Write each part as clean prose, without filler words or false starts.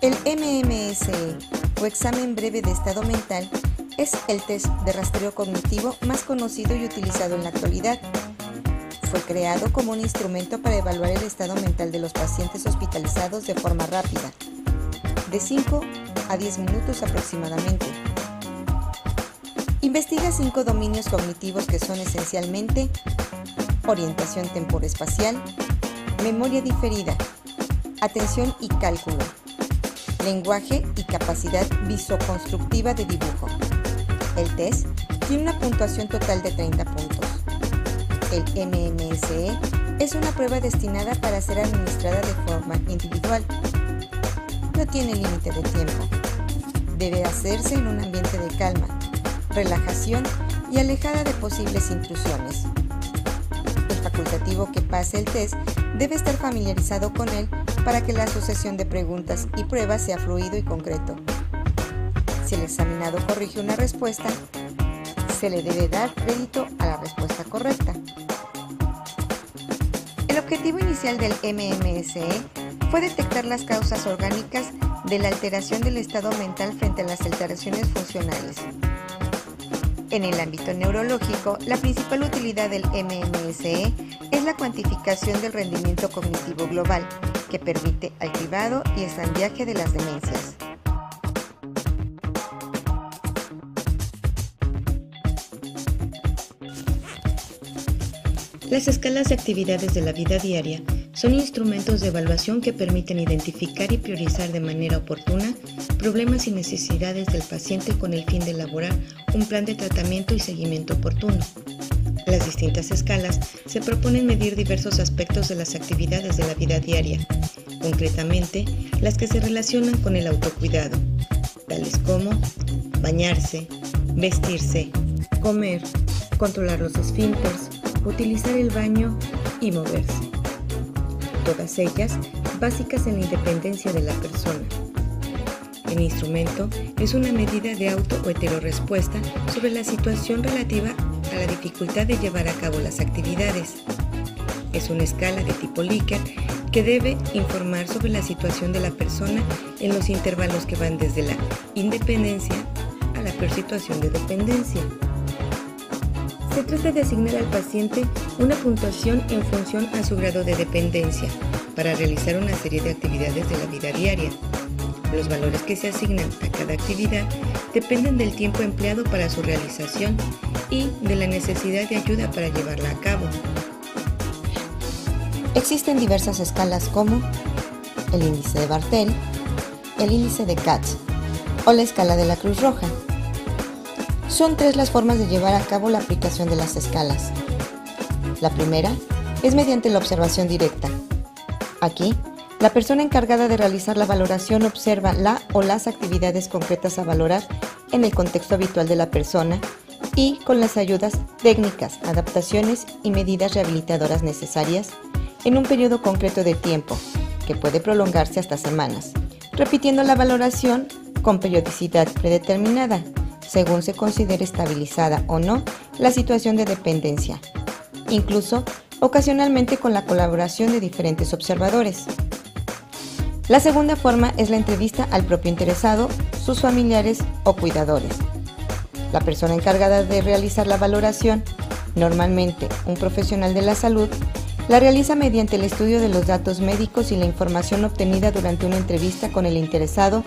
El MMSE, o examen breve de estado mental, es el test de rastreo cognitivo más conocido y utilizado en la actualidad. Fue creado como un instrumento para evaluar el estado mental de los pacientes hospitalizados de forma rápida, de 5 a 10 minutos aproximadamente. Investiga 5 dominios cognitivos que son esencialmente orientación temporoespacial, memoria diferida, atención y cálculo, lenguaje y capacidad visoconstructiva de dibujo. El test tiene una puntuación total de 30 puntos. El MMSE es una prueba destinada para ser administrada de forma individual. No tiene límite de tiempo. Debe hacerse en un ambiente de calma, relajación y alejada de posibles intrusiones. El facultativo que pase el test debe estar familiarizado con él para que la sucesión de preguntas y pruebas sea fluido y concreto. Si el examinado corrige una respuesta, se le debe dar crédito a la respuesta correcta. El objetivo inicial del MMSE fue detectar las causas orgánicas de la alteración del estado mental frente a las alteraciones funcionales. En el ámbito neurológico, la principal utilidad del MMSE es la cuantificación del rendimiento cognitivo global, que permite al cribado y ensamblaje de las demencias. Las escalas de actividades de la vida diaria son instrumentos de evaluación que permiten identificar y priorizar de manera oportuna problemas y necesidades del paciente con el fin de elaborar un plan de tratamiento y seguimiento oportuno. Las distintas escalas se proponen medir diversos aspectos de las actividades de la vida diaria, concretamente las que se relacionan con el autocuidado, tales como bañarse, vestirse, comer, controlar los esfínteres, utilizar el baño y moverse. Todas ellas básicas en la independencia de la persona. El instrumento es una medida de auto o heterorrespuesta sobre la situación relativa a la dificultad de llevar a cabo las actividades. Es una escala de tipo Likert que debe informar sobre la situación de la persona en los intervalos que van desde la independencia a la peor situación de dependencia. Se trata de asignar al paciente una puntuación en función a su grado de dependencia para realizar una serie de actividades de la vida diaria. Los valores que se asignan a cada actividad dependen del tiempo empleado para su realización y de la necesidad de ayuda para llevarla a cabo. Existen diversas escalas como el índice de Bartel, el índice de Katz o la escala de la Cruz Roja. Son 3 las formas de llevar a cabo la aplicación de las escalas. La primera es mediante la observación directa. Aquí, la persona encargada de realizar la valoración observa la o las actividades concretas a valorar en el contexto habitual de la persona y con las ayudas técnicas, adaptaciones y medidas rehabilitadoras necesarias en un periodo concreto de tiempo, que puede prolongarse hasta semanas, repitiendo la valoración con periodicidad predeterminada, según se considere estabilizada o no la situación de dependencia, incluso ocasionalmente con la colaboración de diferentes observadores. La segunda forma es la entrevista al propio interesado, sus familiares o cuidadores. La persona encargada de realizar la valoración, normalmente un profesional de la salud, la realiza mediante el estudio de los datos médicos y la información obtenida durante una entrevista con el interesado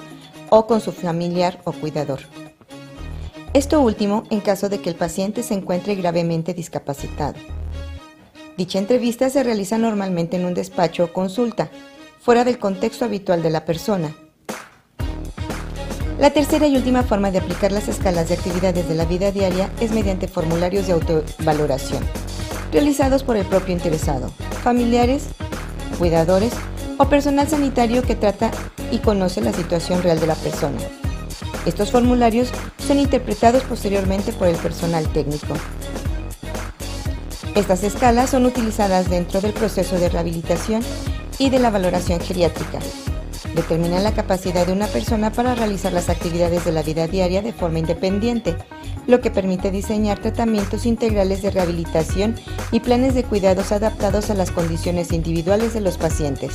o con su familiar o cuidador. Esto último en caso de que el paciente se encuentre gravemente discapacitado. Dicha entrevista se realiza normalmente en un despacho o consulta, fuera del contexto habitual de la persona. La tercera y última forma de aplicar las escalas de actividades de la vida diaria es mediante formularios de autovaloración, realizados por el propio interesado, familiares, cuidadores o personal sanitario que trata y conoce la situación real de la persona. Estos formularios son interpretados posteriormente por el personal técnico. Estas escalas son utilizadas dentro del proceso de rehabilitación y de la valoración geriátrica. Determinan la capacidad de una persona para realizar las actividades de la vida diaria de forma independiente, lo que permite diseñar tratamientos integrales de rehabilitación y planes de cuidados adaptados a las condiciones individuales de los pacientes.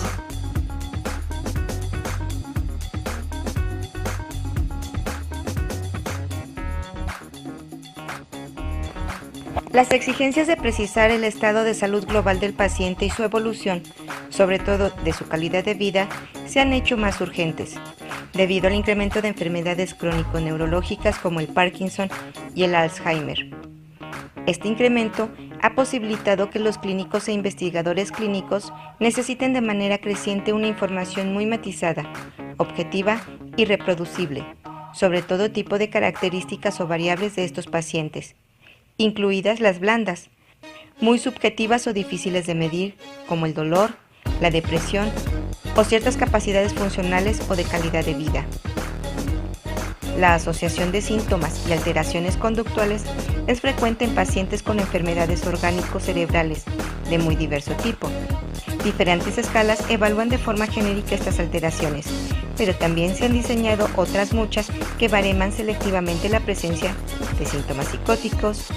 Las exigencias de precisar el estado de salud global del paciente y su evolución, sobre todo de su calidad de vida, se han hecho más urgentes, debido al incremento de enfermedades crónico-neurológicas como el Parkinson y el Alzheimer. Este incremento ha posibilitado que los clínicos e investigadores clínicos necesiten de manera creciente una información muy matizada, objetiva y reproducible sobre todo tipo de características o variables de estos pacientes, incluidas las blandas, muy subjetivas o difíciles de medir, como el dolor, la depresión o ciertas capacidades funcionales o de calidad de vida. La asociación de síntomas y alteraciones conductuales es frecuente en pacientes con enfermedades orgánico-cerebrales de muy diverso tipo. Diferentes escalas evalúan de forma genérica estas alteraciones, pero también se han diseñado otras muchas que bareman selectivamente la presencia de síntomas psicóticos,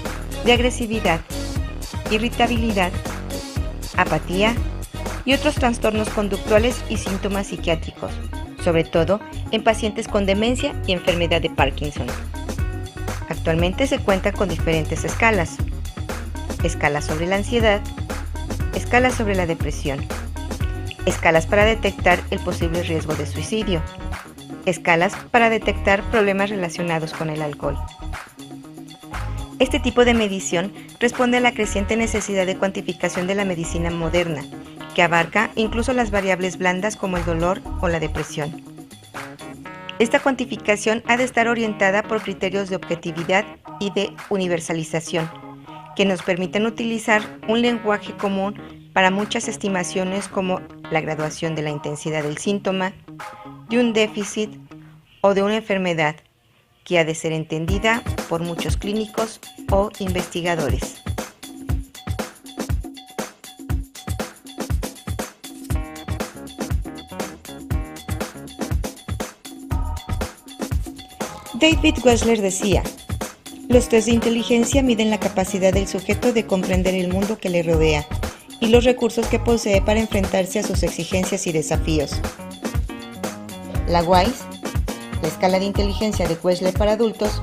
de agresividad, irritabilidad, apatía y otros trastornos conductuales y síntomas psiquiátricos, sobre todo en pacientes con demencia y enfermedad de Parkinson. Actualmente se cuenta con diferentes escalas: escalas sobre la ansiedad, escalas sobre la depresión, escalas para detectar el posible riesgo de suicidio, escalas para detectar problemas relacionados con el alcohol. Este tipo de medición responde a la creciente necesidad de cuantificación de la medicina moderna, que abarca incluso las variables blandas como el dolor o la depresión. Esta cuantificación ha de estar orientada por criterios de objetividad y de universalización, que nos permiten utilizar un lenguaje común para muchas estimaciones como la graduación de la intensidad del síntoma, de un déficit o de una enfermedad, que ha de ser entendida por muchos clínicos o investigadores. David Wechsler decía: los test de inteligencia miden la capacidad del sujeto de comprender el mundo que le rodea y los recursos que posee para enfrentarse a sus exigencias y desafíos. La WISE, la escala de inteligencia de Wechsler para adultos,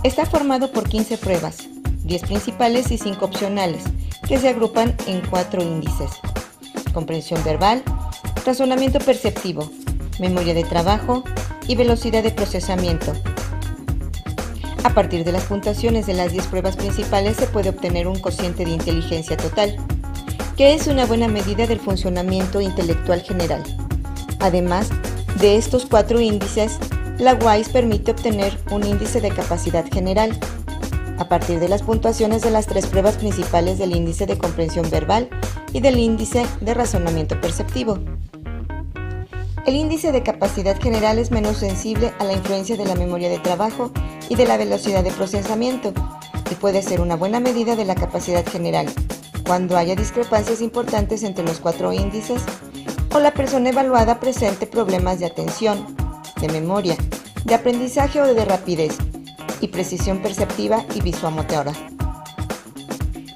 está formado por 15 pruebas, 10 principales y 5 opcionales, que se agrupan en 4 índices: comprensión verbal, razonamiento perceptivo, memoria de trabajo y velocidad de procesamiento. A partir de las puntuaciones de las 10 pruebas principales se puede obtener un cociente de inteligencia total, que es una buena medida del funcionamiento intelectual general. Además de estos 4 índices, la WISE permite obtener un índice de capacidad general, a partir de las puntuaciones de las 3 pruebas principales del índice de comprensión verbal y del índice de razonamiento perceptivo. El índice de capacidad general es menos sensible a la influencia de la memoria de trabajo y de la velocidad de procesamiento, y puede ser una buena medida de la capacidad general cuando haya discrepancias importantes entre los 4 índices o la persona evaluada presente problemas de atención, de memoria, de aprendizaje o de rapidez y precisión perceptiva y visomotora.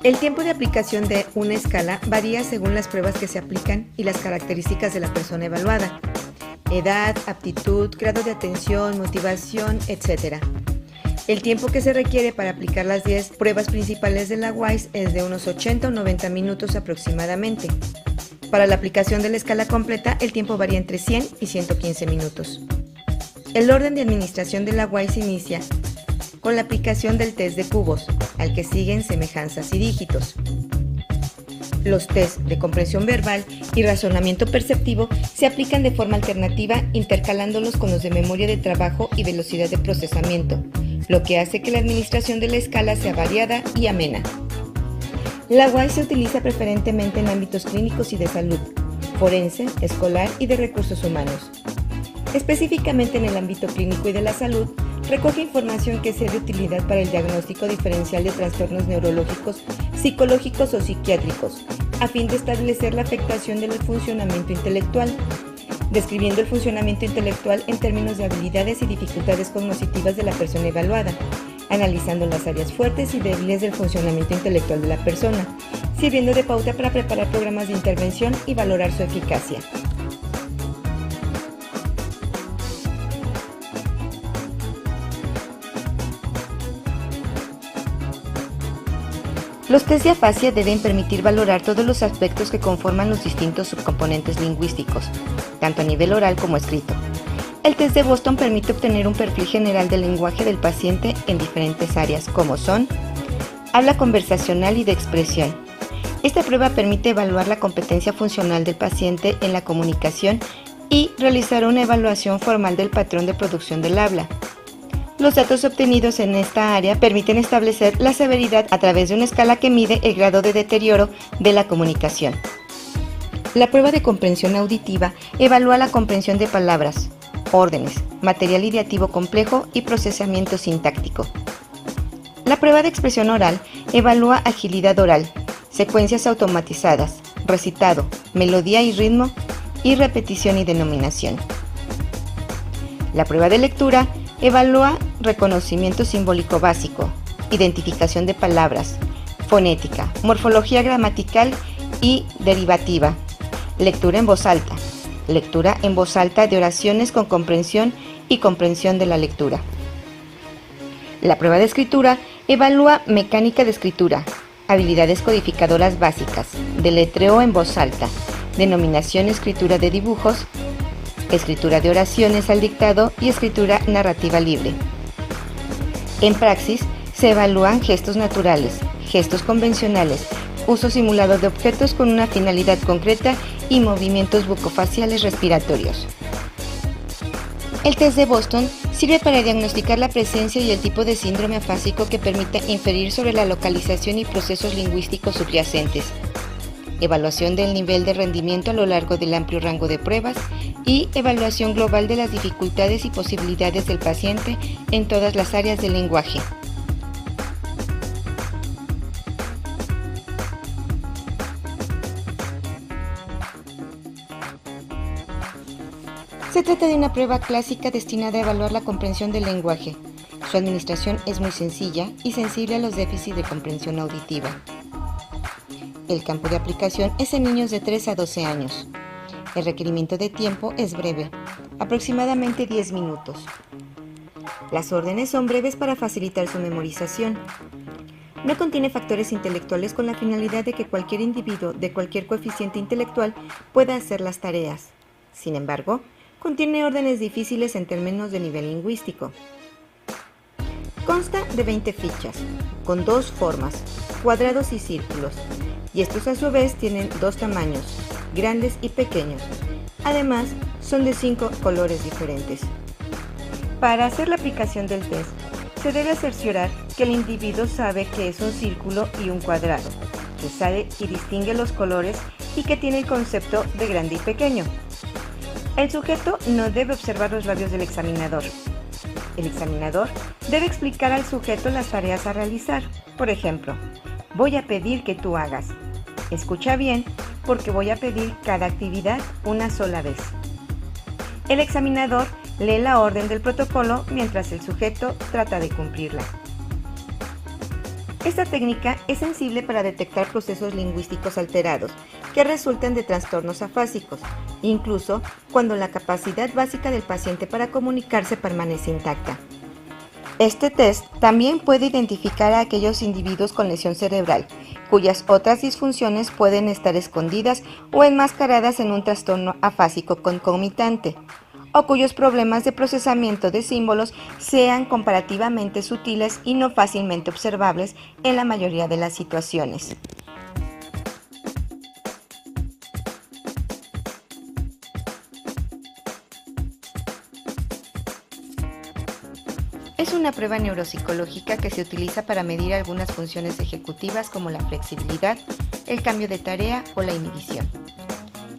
El tiempo de aplicación de una escala varía según las pruebas que se aplican y las características de la persona evaluada: edad, aptitud, grado de atención, motivación, etc. El tiempo que se requiere para aplicar las 10 pruebas principales de la WISE es de unos 80 o 90 minutos aproximadamente. Para la aplicación de la escala completa, el tiempo varía entre 100 y 115 minutos. El orden de administración de la WISE inicia con la aplicación del test de cubos, al que siguen semejanzas y dígitos. Los test de comprensión verbal y razonamiento perceptivo se aplican de forma alternativa, intercalándolos con los de memoria de trabajo y velocidad de procesamiento, lo que hace que la administración de la escala sea variada y amena. La WISE se utiliza preferentemente en ámbitos clínicos y de salud, forense, escolar y de recursos humanos. Específicamente en el ámbito clínico y de la salud, recoge información que sea de utilidad para el diagnóstico diferencial de trastornos neurológicos, psicológicos o psiquiátricos, a fin de establecer la afectación del funcionamiento intelectual, describiendo el funcionamiento intelectual en términos de habilidades y dificultades cognitivas de la persona evaluada, analizando las áreas fuertes y débiles del funcionamiento intelectual de la persona, sirviendo de pauta para preparar programas de intervención y valorar su eficacia. Los test de afasia deben permitir valorar todos los aspectos que conforman los distintos subcomponentes lingüísticos, tanto a nivel oral como escrito. El test de Boston permite obtener un perfil general del lenguaje del paciente en diferentes áreas, como son habla conversacional y de expresión. Esta prueba permite evaluar la competencia funcional del paciente en la comunicación y realizar una evaluación formal del patrón de producción del habla. Los datos obtenidos en esta área permiten establecer la severidad a través de una escala que mide el grado de deterioro de la comunicación. La prueba de comprensión auditiva evalúa la comprensión de palabras, órdenes, material ideativo complejo y procesamiento sintáctico. La prueba de expresión oral evalúa agilidad oral, secuencias automatizadas, recitado, melodía y ritmo, y repetición y denominación. La prueba de lectura evalúa reconocimiento simbólico básico, identificación de palabras, fonética, morfología gramatical y derivativa, lectura en voz alta de oraciones con comprensión y comprensión de la lectura. La prueba de escritura evalúa mecánica de escritura, habilidades codificadoras básicas, deletreo en voz alta, denominación escritura de dibujos, escritura de oraciones al dictado y escritura narrativa libre. En praxis, se evalúan gestos naturales, gestos convencionales, uso simulado de objetos con una finalidad concreta y movimientos bucofaciales respiratorios. El test de Boston sirve para diagnosticar la presencia y el tipo de síndrome afásico que permita inferir sobre la localización y procesos lingüísticos subyacentes. Evaluación del nivel de rendimiento a lo largo del amplio rango de pruebas y evaluación global de las dificultades y posibilidades del paciente en todas las áreas del lenguaje. Se trata de una prueba clásica destinada a evaluar la comprensión del lenguaje. Su administración es muy sencilla y sensible a los déficits de comprensión auditiva. El campo de aplicación es en niños de 3 a 12 años. El requerimiento de tiempo es breve, aproximadamente 10 minutos. Las órdenes son breves para facilitar su memorización. No contiene factores intelectuales con la finalidad de que cualquier individuo de cualquier coeficiente intelectual pueda hacer las tareas. Sin embargo, contiene órdenes difíciles en términos de nivel lingüístico. Consta de 20 fichas, con 2 formas, cuadrados y círculos, y estos a su vez tienen 2 tamaños, grandes y pequeños. Además, son de 5 colores diferentes. Para hacer la aplicación del test, se debe cerciorar que el individuo sabe que es un círculo y un cuadrado, que sabe y distingue los colores y que tiene el concepto de grande y pequeño. El sujeto no debe observar los labios del examinador. El examinador debe explicar al sujeto las tareas a realizar. Por ejemplo, voy a pedir que tú hagas. Escucha bien, porque voy a pedir cada actividad una sola vez. El examinador lee la orden del protocolo mientras el sujeto trata de cumplirla. Esta técnica es sensible para detectar procesos lingüísticos alterados que resultan de trastornos afásicos, incluso cuando la capacidad básica del paciente para comunicarse permanece intacta. Este test también puede identificar a aquellos individuos con lesión cerebral, cuyas otras disfunciones pueden estar escondidas o enmascaradas en un trastorno afásico concomitante, o cuyos problemas de procesamiento de símbolos sean comparativamente sutiles y no fácilmente observables en la mayoría de las situaciones. Es una prueba neuropsicológica que se utiliza para medir algunas funciones ejecutivas como la flexibilidad, el cambio de tarea o la inhibición.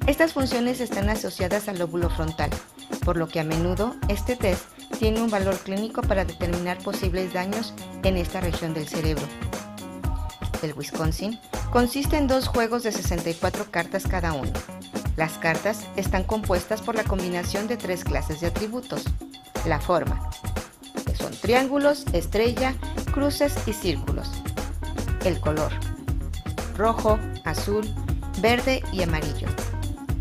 Estas funciones están asociadas al lóbulo frontal, por lo que a menudo este test tiene un valor clínico para determinar posibles daños en esta región del cerebro. El Wisconsin consiste en 2 juegos de 64 cartas cada uno. Las cartas están compuestas por la combinación de 3 clases de atributos. La forma, que son triángulos, estrella, cruces y círculos. El color, rojo, azul, verde y amarillo.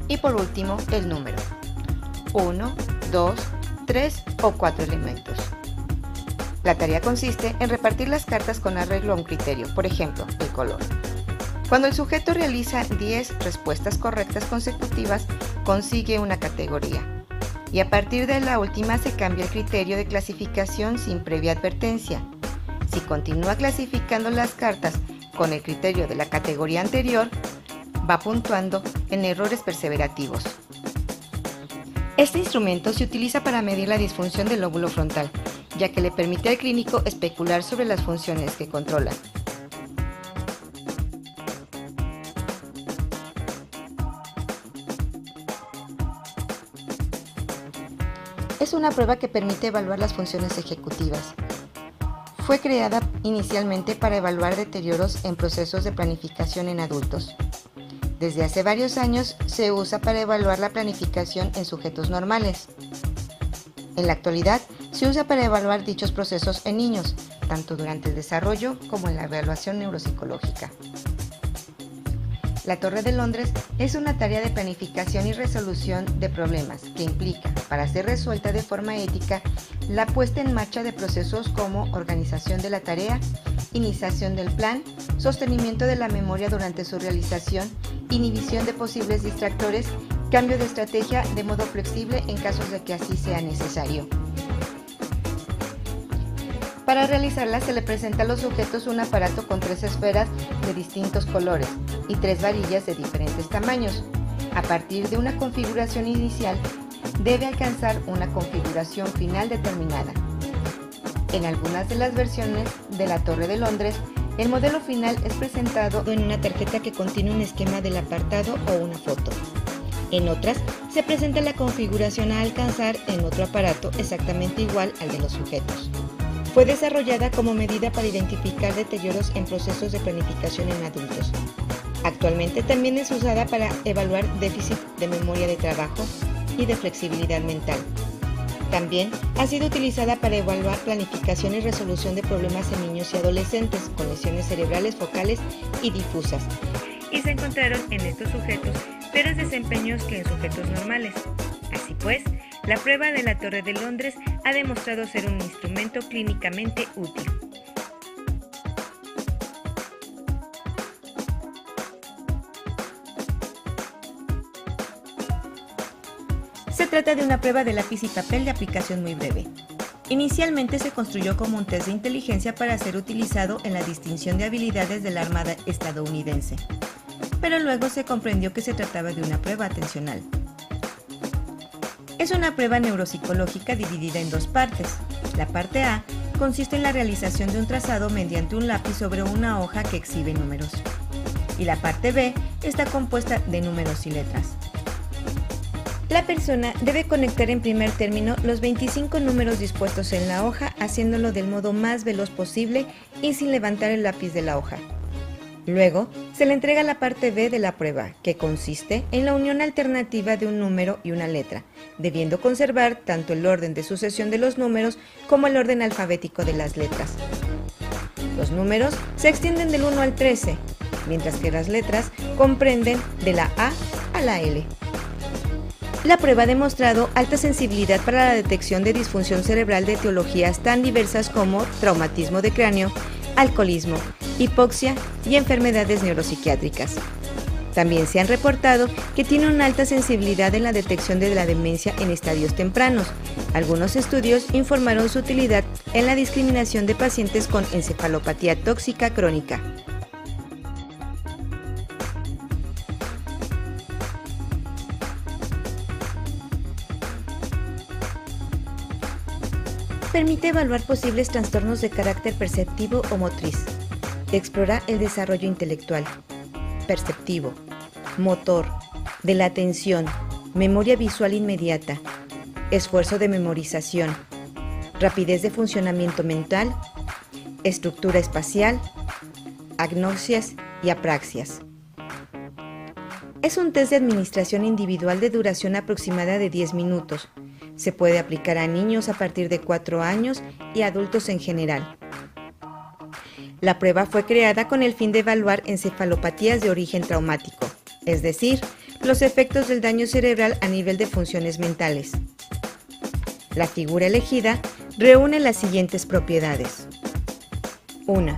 Y por último, el número, 1, 2, 3 o 4 elementos. La tarea consiste en repartir las cartas con arreglo a un criterio, por ejemplo, el color. Cuando el sujeto realiza 10 respuestas correctas consecutivas, consigue una categoría. Y a partir de la última se cambia el criterio de clasificación sin previa advertencia. Si continúa clasificando las cartas con el criterio de la categoría anterior, va puntuando en errores perseverativos. Este instrumento se utiliza para medir la disfunción del lóbulo frontal, ya que le permite al clínico especular sobre las funciones que controla. Es una prueba que permite evaluar las funciones ejecutivas. Fue creada inicialmente para evaluar deterioros en procesos de planificación en adultos. Desde hace varios años se usa para evaluar la planificación en sujetos normales. En la actualidad se usa para evaluar dichos procesos en niños, tanto durante el desarrollo como en la evaluación neuropsicológica. La Torre de Londres es una tarea de planificación y resolución de problemas que implica, para ser resuelta de forma ética, la puesta en marcha de procesos como organización de la tarea, iniciación del plan, sostenimiento de la memoria durante su realización, inhibición de posibles distractores, cambio de estrategia de modo flexible en casos de que así sea necesario. Para realizarla se le presenta a los sujetos un aparato con 3 esferas de distintos colores y 3 varillas de diferentes tamaños. A partir de una configuración inicial, debe alcanzar una configuración final determinada. En algunas de las versiones de la Torre de Londres, el modelo final es presentado en una tarjeta que contiene un esquema del apartado o una foto. En otras, se presenta la configuración a alcanzar en otro aparato exactamente igual al de los sujetos. Fue desarrollada como medida para identificar deterioros en procesos de planificación en adultos. Actualmente también es usada para evaluar déficit de memoria de trabajo y de flexibilidad mental. También ha sido utilizada para evaluar planificación y resolución de problemas en niños y adolescentes con lesiones cerebrales focales y difusas. Y se encontraron en estos sujetos peores desempeños que en sujetos normales. Así pues, la prueba de la Torre de Londres ha demostrado ser un instrumento clínicamente útil. Se trata de una prueba de lápiz y papel de aplicación muy breve. Inicialmente se construyó como un test de inteligencia para ser utilizado en la distinción de habilidades de la Armada estadounidense, pero luego se comprendió que se trataba de una prueba atencional. Es una prueba neuropsicológica dividida en 2 partes. La parte A consiste en la realización de un trazado mediante un lápiz sobre una hoja que exhibe números. Y la parte B está compuesta de números y letras. La persona debe conectar en primer término los 25 números dispuestos en la hoja, haciéndolo del modo más veloz posible y sin levantar el lápiz de la hoja. Luego, se le entrega la parte B de la prueba, que consiste en la unión alternativa de un número y una letra, debiendo conservar tanto el orden de sucesión de los números como el orden alfabético de las letras. Los números se extienden del 1 al 13, mientras que las letras comprenden de la A a la L. La prueba ha demostrado alta sensibilidad para la detección de disfunción cerebral de etiologías tan diversas como traumatismo de cráneo, alcoholismo, hipoxia y enfermedades neuropsiquiátricas. También se han reportado que tiene una alta sensibilidad en la detección de la demencia en estadios tempranos. Algunos estudios informaron su utilidad en la discriminación de pacientes con encefalopatía tóxica crónica. Permite evaluar posibles trastornos de carácter perceptivo o motriz. Explora el desarrollo intelectual, perceptivo, motor, de la atención, memoria visual inmediata, esfuerzo de memorización, rapidez de funcionamiento mental, estructura espacial, agnosias y apraxias. Es un test de administración individual de duración aproximada de 10 minutos. Se puede aplicar a niños a partir de 4 años y adultos en general. La prueba fue creada con el fin de evaluar encefalopatías de origen traumático, es decir, los efectos del daño cerebral a nivel de funciones mentales. La figura elegida reúne las siguientes propiedades. 1.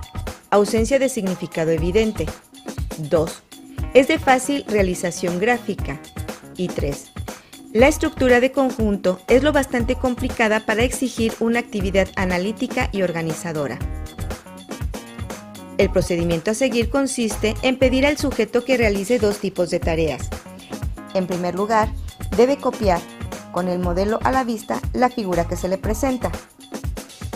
Ausencia de significado evidente. 2. Es de fácil realización gráfica. Y 3. La estructura de conjunto es lo bastante complicada para exigir una actividad analítica y organizadora. El procedimiento a seguir consiste en pedir al sujeto que realice dos tipos de tareas. En primer lugar, debe copiar, con el modelo a la vista, la figura que se le presenta.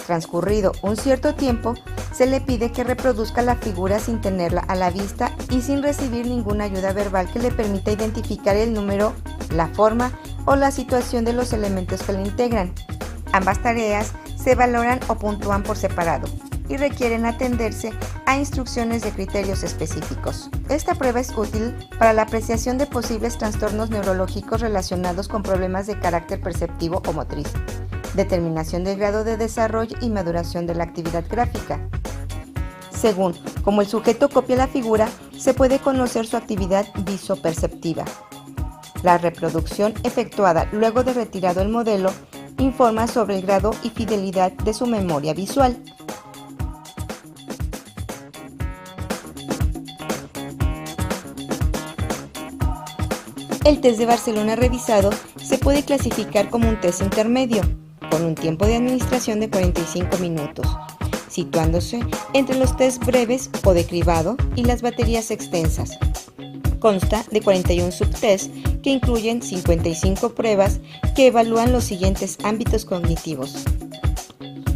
Transcurrido un cierto tiempo, se le pide que reproduzca la figura sin tenerla a la vista y sin recibir ninguna ayuda verbal que le permita identificar el número, la forma o la situación de los elementos que le integran. Ambas tareas se valoran o puntúan por separado y requieren atenderse a instrucciones de criterios específicos. Esta prueba es útil para la apreciación de posibles trastornos neurológicos relacionados con problemas de carácter perceptivo o motriz, determinación del grado de desarrollo y maduración de la actividad gráfica. Según cómo el sujeto copia la figura, se puede conocer su actividad visoperceptiva. La reproducción efectuada luego de retirado el modelo informa sobre el grado y fidelidad de su memoria visual. El test de Barcelona revisado se puede clasificar como un test intermedio, con un tiempo de administración de 45 minutos, situándose entre los test breves o de cribado y las baterías extensas. Consta de 41 subtests que incluyen 55 pruebas que evalúan los siguientes ámbitos cognitivos: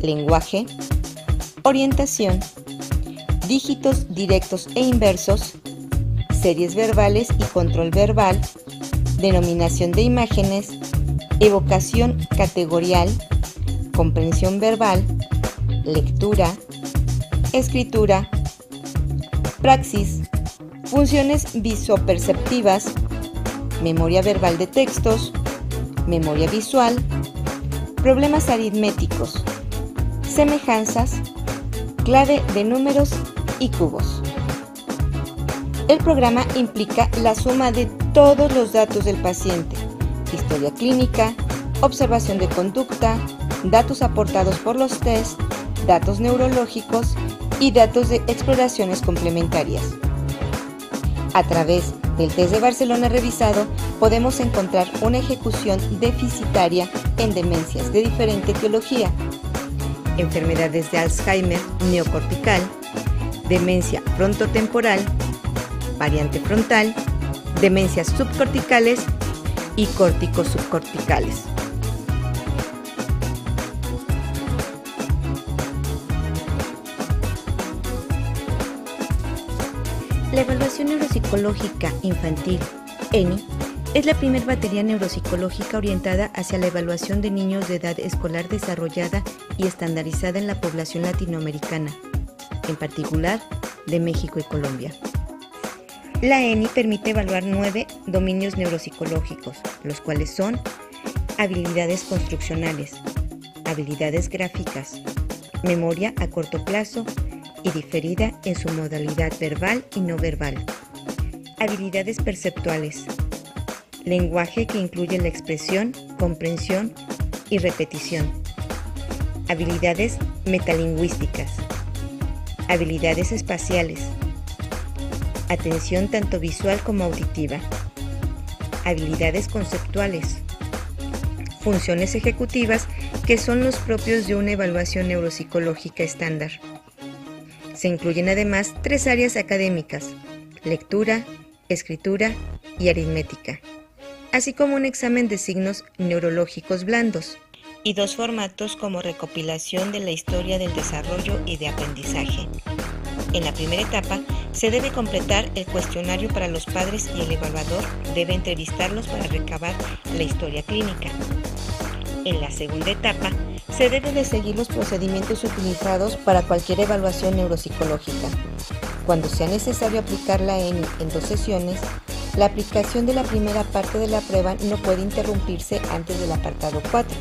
lenguaje, orientación, dígitos directos e inversos, series verbales y control verbal, denominación de imágenes, evocación categorial, comprensión verbal, lectura, escritura, praxis, funciones visoperceptivas, memoria verbal de textos, memoria visual, problemas aritméticos, semejanzas, clave de números y cubos. El programa implica la suma de todos los datos del paciente: historia clínica, observación de conducta, datos aportados por los test, datos neurológicos y datos de exploraciones complementarias. A través del test de Barcelona revisado podemos encontrar una ejecución deficitaria en demencias de diferente etiología: enfermedades de Alzheimer neocortical, demencia frontotemporal, variante frontal, demencias subcorticales y córtico-subcorticales. La evaluación neuropsicológica infantil, ENI, es la primera batería neuropsicológica orientada hacia la evaluación de niños de edad escolar desarrollada y estandarizada en la población latinoamericana, en particular de México y Colombia. La ENI permite evaluar 9 dominios neuropsicológicos, los cuales son habilidades construccionales, habilidades gráficas, memoria a corto plazo y diferida en su modalidad verbal y no verbal, habilidades perceptuales, lenguaje que incluye la expresión, comprensión y repetición, habilidades metalingüísticas, habilidades espaciales, atención tanto visual como auditiva, habilidades conceptuales, funciones ejecutivas que son los propios de una evaluación neuropsicológica estándar. Se incluyen además 3 áreas académicas: lectura, escritura y aritmética, así como un examen de signos neurológicos blandos, y 2 formatos como recopilación de la historia del desarrollo y de aprendizaje. En la primera etapa, se debe completar el cuestionario para los padres y el evaluador debe entrevistarlos para recabar la historia clínica. En la segunda etapa, se deben de seguir los procedimientos utilizados para cualquier evaluación neuropsicológica. Cuando sea necesario aplicar la ENI en 2 sesiones, la aplicación de la primera parte de la prueba no puede interrumpirse antes del apartado 4,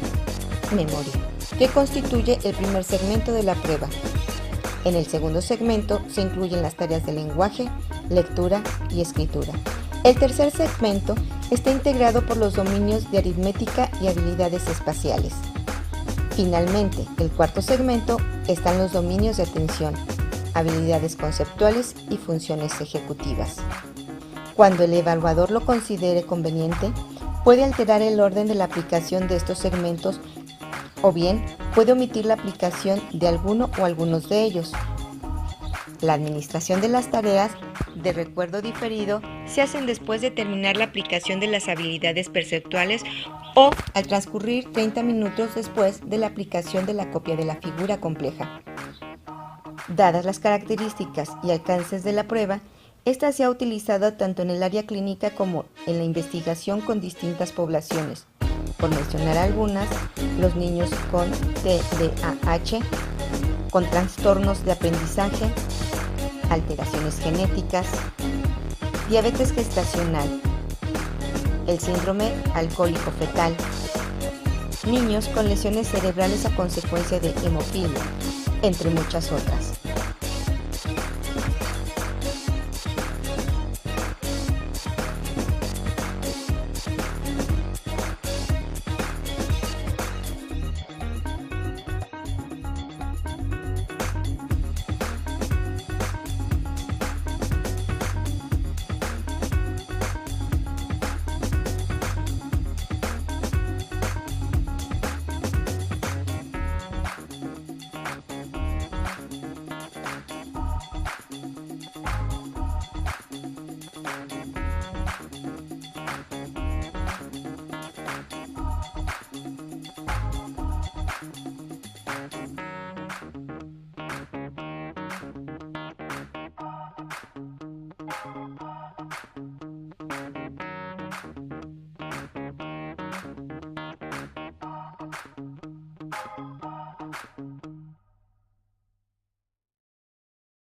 memoria, que constituye el primer segmento de la prueba. En el segundo segmento se incluyen las tareas de lenguaje, lectura y escritura. El tercer segmento está integrado por los dominios de aritmética y habilidades espaciales. Finalmente, el cuarto segmento están los dominios de atención, habilidades conceptuales y funciones ejecutivas. Cuando el evaluador lo considere conveniente, puede alterar el orden de la aplicación de estos segmentos o bien puede omitir la aplicación de alguno o algunos de ellos. La administración de las tareas de recuerdo diferido se hacen después de terminar la aplicación de las habilidades perceptuales o al transcurrir 30 minutos después de la aplicación de la copia de la figura compleja. Dadas las características y alcances de la prueba, esta se ha utilizado tanto en el área clínica como en la investigación con distintas poblaciones. Por mencionar algunas, los niños con TDAH, con trastornos de aprendizaje, alteraciones genéticas, diabetes gestacional, el síndrome alcohólico fetal, niños con lesiones cerebrales a consecuencia de hemofilia, entre muchas otras.